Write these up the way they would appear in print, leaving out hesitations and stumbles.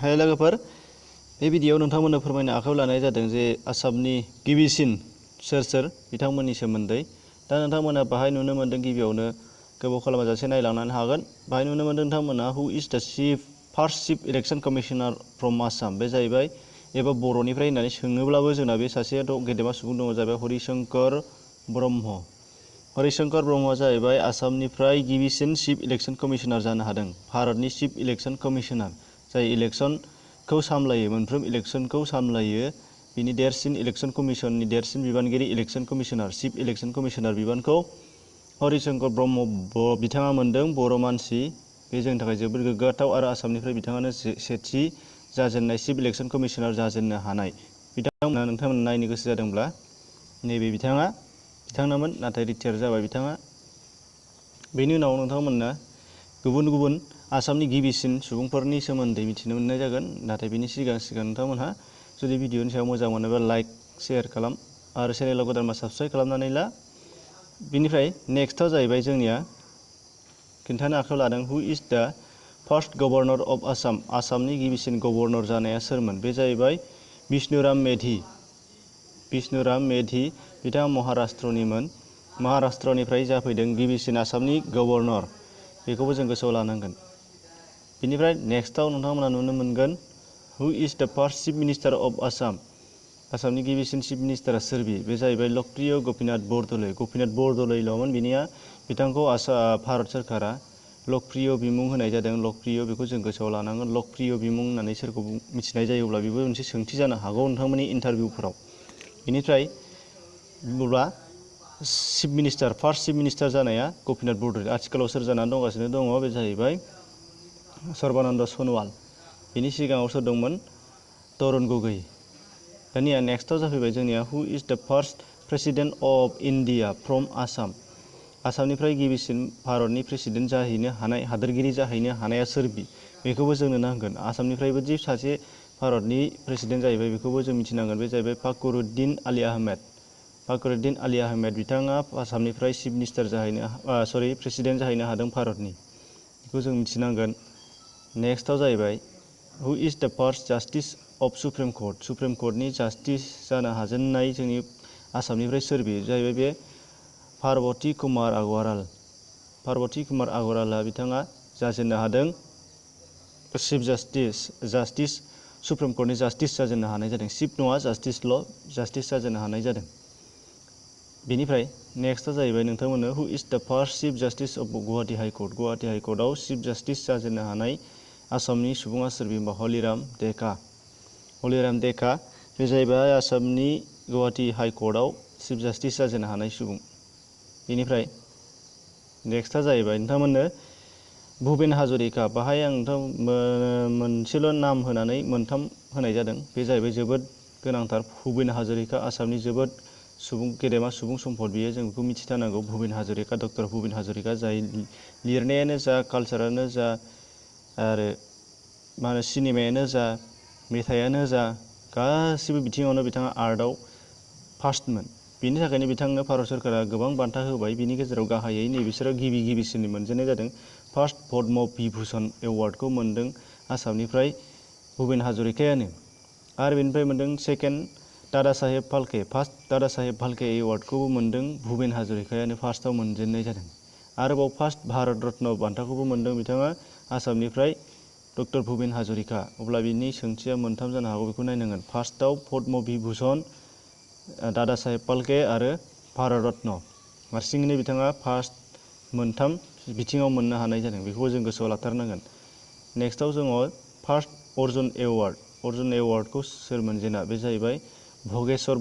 हाय लोगोफोर बे भिडियोआव नोंथांमोननो फोरमायनो आखायाव लानाय जादों जे आसामनि गिबिसिन सोर बिथांमोननि सोमोन्दै दा नोंथांमोना बाहाय नुनो मोनदों गिबियावनो गोबाव खालामाजासे नायलांनो हागोन बाहाय नुनो मोनदों नोंथांमोना हु इज द first chief election commissioner from Assam बे जाहैबाय एबा बर'निफ्राय होननानै सोङोब्लाबो जोंना बे सासे गेदेमा सुबुं दङ जाहैबाय हरिशंकर ब्रह्म हरिशंकर ब्रह्मआ जाहैबाय आसामनिफ्राय गिबिसिन चिफ इलेक्शन कमिशनार जानो हादों भारतनि चिफ इलेक्शन कमिशनार जाय इलेक्शनखौ सामलायो मोनफ्रोम इलेक्शनखौ सामलायो बिनि देरसिन इलेक्शन कमिशननि देरसिन बिबानगिरि election commissioner chief election commissioner बिबानखौ हरिशंकर ब्रह्म बिथाङा मोनदों बर' मानसि बे जोंनि थाखाय जोबोद गोग्गाथाव आरो आसामनिफ्राय बिथाङानो सेथि जाजेननाय चिफ इलेक्शन कमिशनार जाजेननो हानाय नोंथांमोना नायनो गोसो जादोंब्ला नैबे बिथांनामोन नाथाय रिटायार जाबाय बिथाङा बेनि उनाव नोंथांमोना गुबुन गुबुन आसामनि गिबिसिन सुबुंफोरनि सोमोन्दै मिथिनो मोननाय जागोन नाथाय बिनि सिगां नोंथांमोनहा जुदि भिडिअनि सायाव मोजां मोनोबा लाइक शेयार खालाम आरो चेनेलाव गोदानबा साबस्क्राइब खालामनानै ला बिनिफ्राय नेक्स्टआव जाहैबाय जोंनिया खिन्थानो आखायाव लादों हु is the first governor of Assam आसामनि गिबिसिन गभर्नर जानाया सोरमोन बे जाहैबाय बिष्णुराम मेधि बिथाङा महाराष्ट्रनिफ्राय जाफैदों गिबिसिन आसामनि गभर्नर बेखौबो जों गोसोआव लानांगोन बिनिफ्राय नेक्स्टआव नोंथांमोना नुनो मोनगोन हु is the first chief minister of Assam आसामनि गिबिसिन चिफ मिनिस्टारा सोर बे जाहैबाय लक्रिय गपिनाथ बरदলৈल'मोन बिथांखौ भारत सोरखारा लक्रिय बिमुं होनाय जादों लक्रिय बेखौ जों गोसोआव लानांगोन लक्रिय बिमुं होननानै सोरखौ मिथिनाय जायोब्ला बेबो मोनसे सोंथि जानो हागौ नोंथांमोननि इन्टारभिउफोराव बेनिफ्राय फार्स्ट चिफ मिनिस्टार जानाया गपिनाथ बरदलै आथिखालाव सोर जानानै दंगासिनो दङ बे जाहैबाय सर्बानन्द सन'वाल बिनि सिगाङाव सोर दंमोन तरुण गगৈ दानिया नेक्स्टआव जाफैबाय जोंनिया हु is the first president of India from Assam आसामनिफ्राय गिबिसिन भारतनि प्रेसिडेन्ट जाहैनो हानाय हादोरगिरि जाहैनो हानाया सोर बेखौबो जोंनो नांगोन आसामनिफ्रायबो दि सासे भारतनि प्रेसिडेन्ट जाहैबाय बेखौबो जों मिथिनांगोन बे जाहैबाय फाखरुद्दिन आली आहमेद बिथाङा आसामनिफ्राय चिफ मिनिस्टार प्रेसिडेन्ट जाहैनो हादों भारतनि बेखौ जों मिथिनांगोन नेक्स्टआव जाहैबाय who is the first justice of supreme कर्टनि जास्टिस जानो हाजेननाय जोंनि आसामनिफ्राय सोर जाहैबाय बे पार्बती कुमार आगरवाला बिथाङा जाजेननो हादों चिफ जास्टिस सुप्रिम कर्टनि जास्टिस जाजेननो हानाय जादों चिफ नङा जास्टिस जाजेननो हानाय जादों बेनिफ्राय नेक्स्टआ जाहैबाय नोंथांमोननो who is the first chief justice of Guwahati हाइकर्टआव चिफ जास्टिस जाजेननो हानाय आसामनि सुबुङा सोर होनबा हलिराम देका बे जाहैबाय आसामनि गुवाहाटी हाइकर्टआव चिफ जास्टिस जाजेननो हानाय सुबुं बेनिफ्राय नेक्स्टआ जाहैबाय नोंथांमोननो भुपेन हाजरिका बाहाय आं मोनसेल' नाम होनानै मोनथाम होनाय जादों बे जाहैबाय जोबोद गोनांथार भुपेन हाजरिका आसामनि जोबोद गेदेमा सुबुं सम्पद बियो जों बेखौ मिथिथारनांगौ डक्टर भुपेन हाजरिका जाय लिरनायानो जा कालचारानो जा आरो सिनेमायानो जा मेथाइयानो जा गासिबो बिथिङावनो बिथाङा आर्टआव फार्स्टमोन बिनि थाखायनो बिथांनो भारत सोरखारा गोबां बान्था होबाय बिनि गेजेराव गाहायै नैबिसोराव गिबिसिननि मोनजेननाय जादों फार्स्ट पद्म बिभुषन एवार्डखौ मोनदों आसामनिफ्राय भुपेन हाजरिकायानो आरो बेनिफ्राय मोनदों सेकेन्ड दादा साहेब फाल्के एवार्डखौबो मोनदों भुपेन हाजरिकायानो फार्स्टआव मोनजेननाय जादों आरोबाव फार्स्ट भारत रत्न बान्थाखौबो मोनदों बिथाङा आसामनिफ्राय डक्टर भुपेन हाजरिका अब्ला बिनि सोंथिया मोनथाम जानो हागौ बेखौ नायनांगोन फार्स्टआव पद्म बिभुषन दादा साहेब फाल्के आरो भारत रत्न हारसिङैनो बिथाङा फार्स्ट मोनथाम बिथिङाव मोननो हानाय जादों बेखौबो जों गोसोआव लाथारनांगोन नेक्स्टआव जोङो फार्स्ट अर्जुन एवार्डखौ सोर मोनजेना बे जाहैबाय भगेश्वर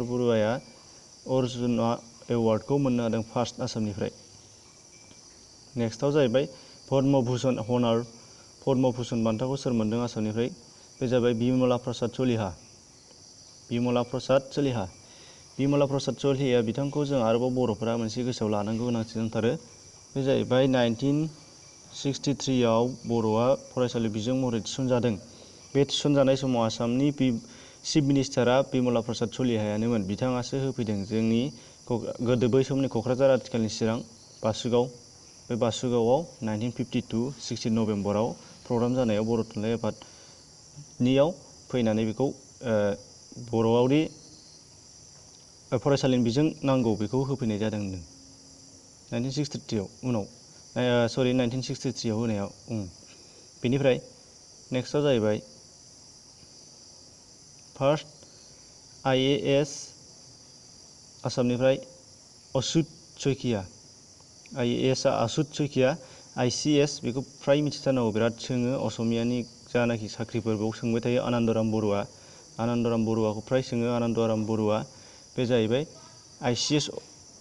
बरुवाया अर्जुन एवार्डखौ मोननो हादों फार्स्ट आसामनिफ्राय नेक्स्टआव जाहैबाय पद्म भुषन बान्थाखौ सोर मोनदों आसामनिफ्राय बे जाबाय बिमला प्रसाद चलिहा बिथांखौ जों आरोबाव बर'फोरा मोनसे गोसोआव लानांगौ गोनांथि दंथारो बे जाहैबाय 1963 बर'आ फरायसालि बिजों महरै थिसनजादों बे थिसनजानाय समाव आसामनि चिफ मिनिस्टारा बिमला प्रसाद चलिहायानोमोन बिथाङासो होफैदों जोंनि गोदो बै समनि क'क्राझार आथिखालनि चिरां बे बासुगावआव 1952 16 नभेम्बराव प्रग्राम जानायाव बर' थुनलाइ आफादनियाव फैनानै बेखौ बर'आवदि फरायसालिनि बिजों नांगौ बेखौ होफैनाय जादोंमोन 1963 उनाव 1963 होनायाव। बेनिफ्राय नेक्स्टआव जाहैबाय फार्स्ट IAS आसामनिफ्राय अच्युत सइकिया। IAS आ अच्युत सइकिया। ICS बेखौ फ्राय मिथिथारनांगौ, बिराद सोङो असमियानि जानाखि साख्रिफोर बेयाव सोंबाय थायो। आनन्दराम बरुवाखौ फ्राय सोङो। आनन्दराम बरुवा बे जाहैबाय ICS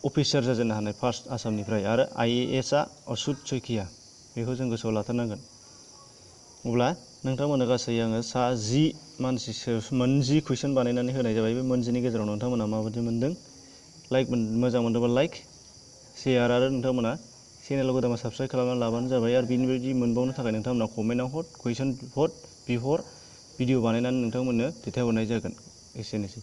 अफिसार जाजेननो हानाय फार्स्ट आसामनिफ्राय। आरो IAS आ अच्युत सइकिया, बेखौ जों गोसोआव लाथारनांगोन। अब्ला नोंथांमोननो गासै आङो 10 कुइसन बानायनानै होनाय जाबाय। बे मोनजिनि गेजेराव नोंथांमोना माबायदि मोनदों? मोजां मोनदोंबा लाइक, शेयार आरो नोंथांमोना चेनेलखौ गोदान साबस्क्राइब खालामनानै लाबानो जाबाय। आरो बिनि बायदि मोनबावनो थाखाय नोंथांमोना कमेन्टआव कुइसन बिहर भिडिअ बानायनानै नोंथांमोननो दैथायहरनाय जागोन। एसेनोसै।